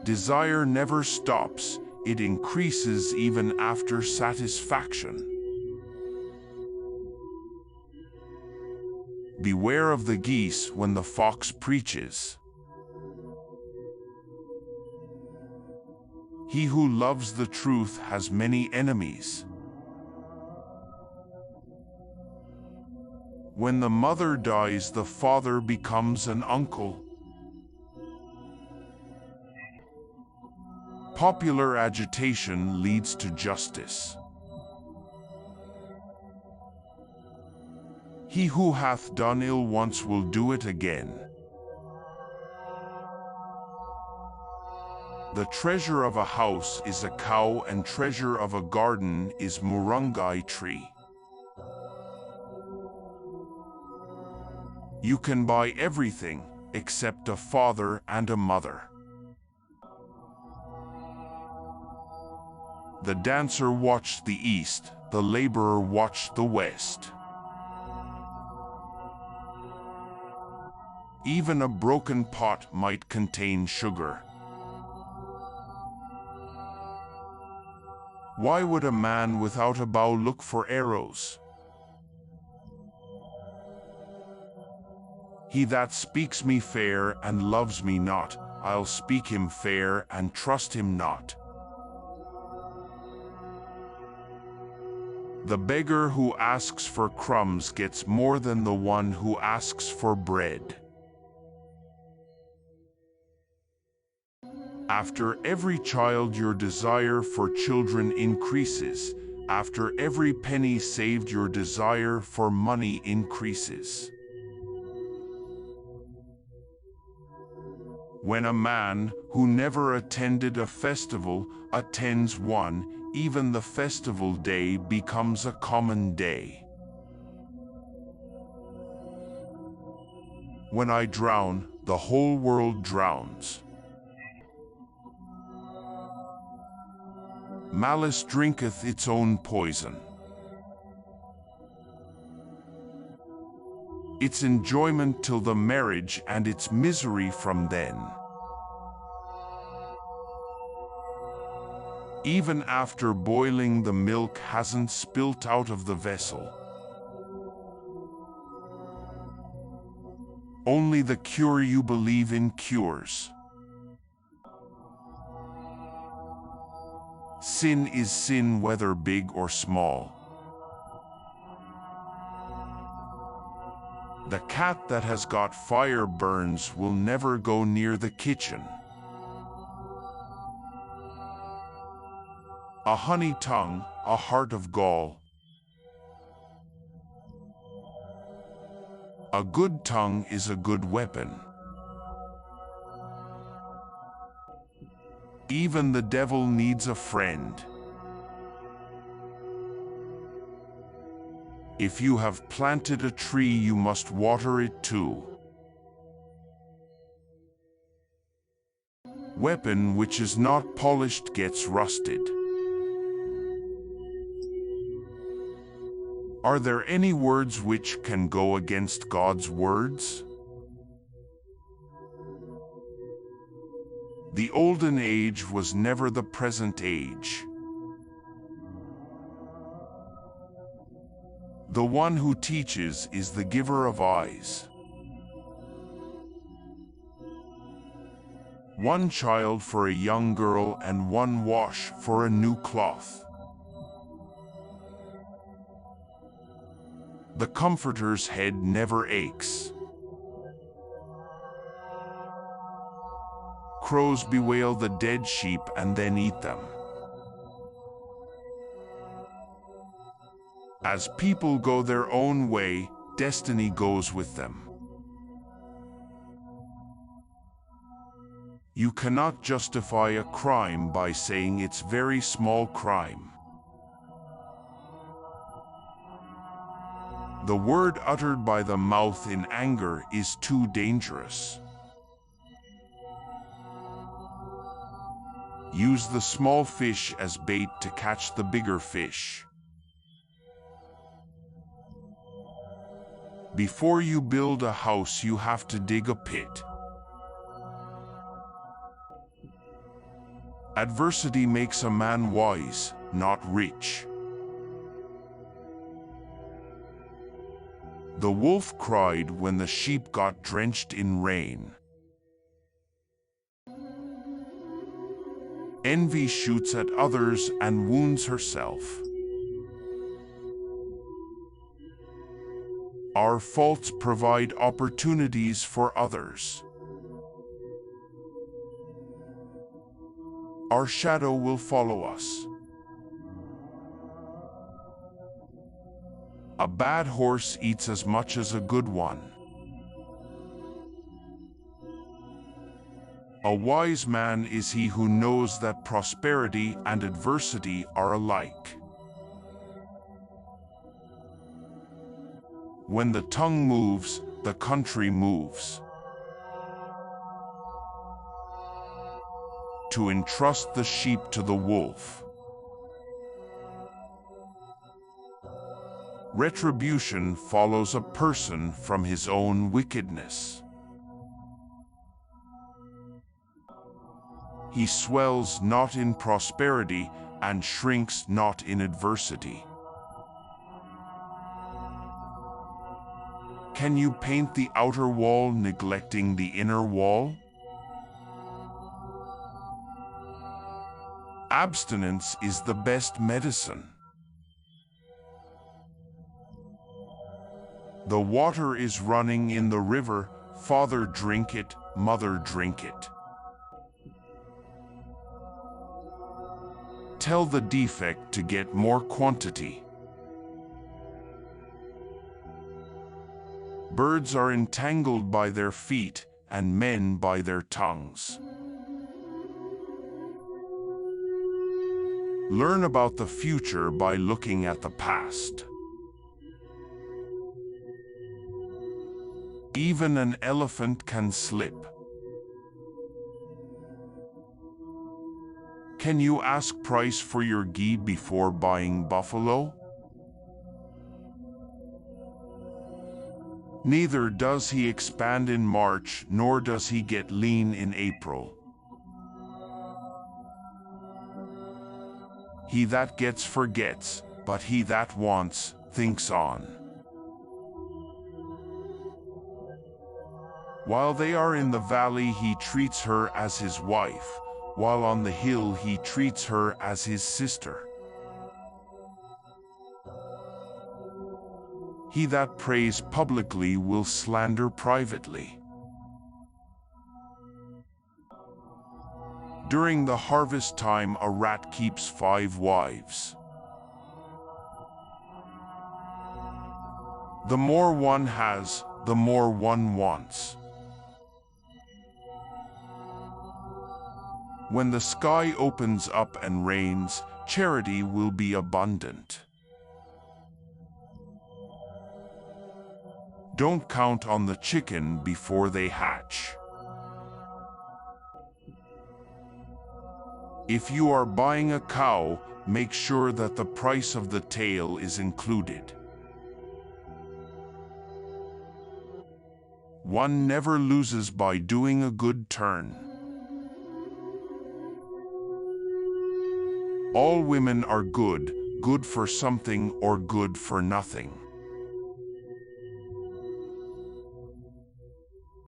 Desire never stops, it increases even after satisfaction. Beware of the geese when the fox preaches. He who loves the truth has many enemies. When the mother dies, the father becomes an uncle. Popular agitation leads to justice. He who hath done ill once will do it again. The treasure of a house is a cow, and treasure of a garden is morongai tree. You can buy everything except a father and a mother. The dancer watched the east, the laborer watched the west. Even a broken pot might contain sugar. Why would a man without a bow look for arrows? He that speaks me fair and loves me not, I'll speak him fair and trust him not. The beggar who asks for crumbs gets more than the one who asks for bread. After every child your desire for children increases. After every penny saved your desire for money increases. When a man who never attended a festival attends one, even the festival day becomes a common day. When I drown, the whole world drowns. Malice drinketh its own poison. Its enjoyment till the marriage, and its misery from then. Even after boiling, the milk hasn't spilt out of the vessel. Only the cure you believe in cures. Sin is sin, whether big or small. The cat that has got fire burns will never go near the kitchen. A honey tongue, a heart of gall. A good tongue is a good weapon. Even the devil needs a friend. If you have planted a tree, you must water it too. Weapon which is not polished gets rusted. Are there any words which can go against God's words? The olden age was never the present age. The one who teaches is the giver of eyes. One child for a young girl, and one wash for a new cloth. The comforter's head never aches. Crows bewail the dead sheep and then eat them. As people go their own way, destiny goes with them. You cannot justify a crime by saying it's very small crime. The word uttered by the mouth in anger is too dangerous. Use the small fish as bait to catch the bigger fish. Before you build a house, you have to dig a pit. Adversity makes a man wise, not rich. The wolf cried when the sheep got drenched in rain. Envy shoots at others and wounds herself. Our faults provide opportunities for others. Our shadow will follow us. A bad horse eats as much as a good one. A wise man is he who knows that prosperity and adversity are alike. When the tongue moves, the country moves. To entrust the sheep to the wolf. Retribution follows a person from his own wickedness. He swells not in prosperity and shrinks not in adversity. Can you paint the outer wall neglecting the inner wall? Abstinence is the best medicine. The water is running in the river, father drink it, mother drink it. Tell the defect to get more quantity. Birds are entangled by their feet, and men by their tongues. Learn about the future by looking at the past. Even an elephant can slip. Can you ask price for your ghee before buying buffalo? Neither does he expand in March, nor does he get lean in April. He that gets forgets, but he that wants thinks on. While they are in the valley, he treats her as his wife, while on the hill he treats her as his sister. He that prays publicly will slander privately. During the harvest time, a rat keeps 5 wives. The more one has, the more one wants. When the sky opens up and rains, charity will be abundant. Don't count on the chicken before they hatch. If you are buying a cow, make sure that the price of the tail is included. One never loses by doing a good turn. All women are good, good for something or good for nothing.